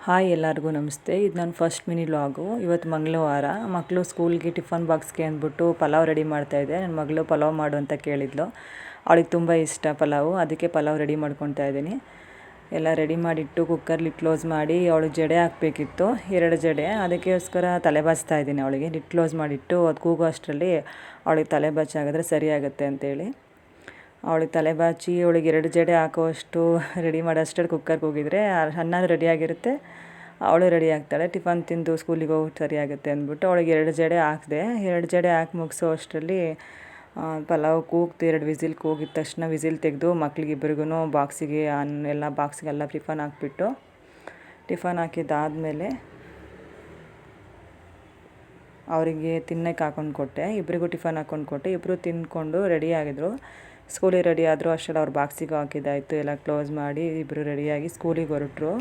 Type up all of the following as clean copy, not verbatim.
Hi ಎಲ್ಲರಿಗೂ ನಮಸ್ತೆ. ಇದು ನನ್ನ ಫಸ್ಟ್ ಮಿನಿ ವ್ಲಾಗು. ಇವತ್ತು ಮಂಗಳವಾರ, ಮಕ್ಕಳು ಸ್ಕೂಲ್ಗೆ ಟಿಫನ್ ಬಾಕ್ಸ್ಗೆ ಅಂದ್ಬಿಟ್ಟು ಪಲಾವ್ ರೆಡಿ ಮಾಡ್ತಾಯಿದ್ದೆ. ನನ್ನ ಮಗಳು ಪಲಾವ್ ಮಾಡು ಅಂತ ಕೇಳಿದ್ಲು. ಅವಳಿಗೆ ತುಂಬ ಇಷ್ಟ ಪಲಾವು, ಅದಕ್ಕೆ ಪಲಾವ್ ರೆಡಿ ಮಾಡ್ಕೊತಾ ಇದ್ದೀನಿ. ಎಲ್ಲ ರೆಡಿ ಮಾಡಿಟ್ಟು ಕುಕ್ಕರ್ ಕ್ಲೋಸ್ ಮಾಡಿ ಅವಳಿಗೆ ಜಡೆ ಹಾಕಬೇಕಿತ್ತು, 2 ಜಡೆ. ಅದಕ್ಕೋಸ್ಕರ ತಲೆ ಬಾಚ್ತಾ ಇದ್ದೀನಿ. ಅವಳಿಗೆ ಕ್ಲೋಸ್ ಮಾಡಿಟ್ಟು ಅದು ಕೂಗೋ ಅಷ್ಟರಲ್ಲಿ ಅವಳಿಗೆ ತಲೆ ಬಾಚಾಗಿದ್ರೆ ಸರಿಯಾಗುತ್ತೆ ಅಂತೇಳಿ ಅವಳಿಗೆ ತಲೆ ಬಾಚಿ ಅವಳಿಗೆ 2 ಜಡೆ ಹಾಕೋಷ್ಟು ರೆಡಿ ಮಾಡೋಷ್ಟರಲ್ಲಿ ಕುಕ್ಕರ್ಗೆ ಹೋಗಿದ್ರೆ ಅನ್ನ ರೆಡಿಯಾಗಿರುತ್ತೆ, ಅವಳು ರೆಡಿ ಆಗ್ತಾಳೆ. ಟಿಫನ್ ತಿಂದು ಸ್ಕೂಲಿಗೆ ಹೋಗಿ ಸರಿಯಾಗುತ್ತೆ ಅಂದ್ಬಿಟ್ಟು ಅವಳಿಗೆ 2 ಜಡೆ ಹಾಕಿದೆ. 2 ಜಡೆ ಹಾಕಿ ಮುಗಿಸೋ ಅಷ್ಟರಲ್ಲಿ ಪಲಾವ್ ಕೂಗ್ತು. 2 ವಿಸಿಲ್ ಕೂಗಿದ ತಕ್ಷಣ ವಿಸಿಲ್ ತೆಗೆದು ಮಕ್ಳಿಗಿಬ್ಬರಿಗೂ ಬಾಕ್ಸಿಗೆ ಬಾಕ್ಸಿಗೆಲ್ಲ ಟಿಫನ್ ಹಾಕ್ಬಿಟ್ಟು ಟಿಫನ್ ಹಾಕಿದ್ದಾದಮೇಲೆ ಅವರಿಗೆ ತಿನ್ನಕ್ಕೆ ಹಾಕ್ಕೊಂಡು ಕೊಟ್ಟೆ. ಇಬ್ಬರಿಗೂ ಟಿಫನ್ ಹಾಕ್ಕೊಂಡು ಕೊಟ್ಟೆ. ಇಬ್ಬರು ತಿಂದ್ಕೊಂಡು ರೆಡಿಯಾಗಿದ್ರು. ಸ್ಕೂಲಿಗೆ ರೆಡಿ ಆದರೂ ಅಷ್ಟರಲ್ಲಿ ಅವ್ರು ಬಾಕ್ಸಿಗೆ ಹಾಕಿದ್ದಾಯಿತು. ಎಲ್ಲ ಕ್ಲೋಸ್ ಮಾಡಿ ಇಬ್ಬರು ರೆಡಿಯಾಗಿ ಸ್ಕೂಲಿಗೆ ಹೊರಟರು.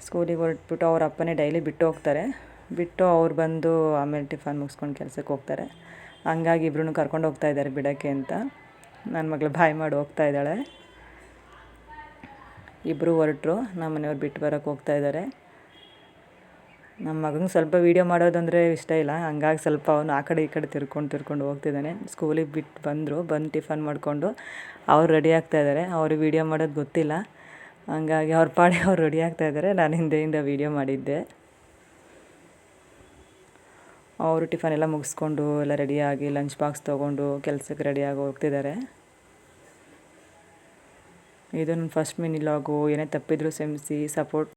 ಸ್ಕೂಲಿಗೆ ಹೊರಟ್ಬಿಟ್ಟು ಅವ್ರ ಅಪ್ಪನೇ ಡೈಲಿ ಬಿಟ್ಟು ಹೋಗ್ತಾರೆ. ಬಿಟ್ಟು ಅವ್ರು ಬಂದು ಆಮೇಲೆ ಟಿಫನ್ ಮುಗಿಸ್ಕೊಂಡು ಕೆಲಸಕ್ಕೆ ಹೋಗ್ತಾರೆ. ಹಂಗಾಗಿ ಇಬ್ಬರೂ ಕರ್ಕೊಂಡು ಹೋಗ್ತಾ ಇದ್ದಾರೆ ಬಿಡೋಕ್ಕೆ ಅಂತ. ನನ್ನ ಮಗಳು ಬಾಯ್ ಮಾಡಿ ಹೋಗ್ತಾ ಇದ್ದಾಳೆ. ಇಬ್ಬರು ಹೊರಟರು. ನಮ್ಮ ಮನೆಯವ್ರು ಬಿಟ್ಟು ಬರೋಕ್ಕೆ ಹೋಗ್ತಾ ಇದ್ದಾರೆ. ನಮ್ಮ ಮಗನಿಗೆ ಸ್ವಲ್ಪ ವೀಡಿಯೋ ಮಾಡೋದಂದರೆ ಇಷ್ಟ ಇಲ್ಲ, ಹಂಗಾಗಿ ಸ್ವಲ್ಪ ಅವನು ಆ ಕಡೆ ಈ ಕಡೆ ತಿರ್ಕೊಂಡು ಹೋಗ್ತಿದ್ದಾನೆ. ಸ್ಕೂಲಿಗೆ ಬಿಟ್ಟು ಬಂದು ಟಿಫನ್ ಮಾಡಿಕೊಂಡು ಅವ್ರು ರೆಡಿ ಆಗ್ತಾಯಿದ್ದಾರೆ. ಅವ್ರಿಗೆ ವೀಡಿಯೋ ಮಾಡೋದು ಗೊತ್ತಿಲ್ಲ, ಹಂಗಾಗಿ ಅವ್ರ ಪಾಡಿ ಅವ್ರು ರೆಡಿ ಆಗ್ತಾಯಿದ್ದಾರೆ. ನಾನು ಹಿಂದೆಯಿಂದ ವೀಡಿಯೋ ಮಾಡಿದ್ದೆ. ಅವರು ಟಿಫನ್ ಎಲ್ಲ ಮುಗಿಸ್ಕೊಂಡು ಎಲ್ಲ ರೆಡಿಯಾಗಿ ಲಂಚ್ ಬಾಕ್ಸ್ ತೊಗೊಂಡು ಕೆಲಸಕ್ಕೆ ರೆಡಿಯಾಗಿ ಹೋಗ್ತಿದ್ದಾರೆ. ಇದು ನನ್ನ ಫಸ್ಟ್ ಮಿನಿ ವ್ಲಾಗು. ಏನೇ ತಪ್ಪಿದ್ರು ಕ್ಷಮಿಸಿ, ಸಪೋರ್ಟ್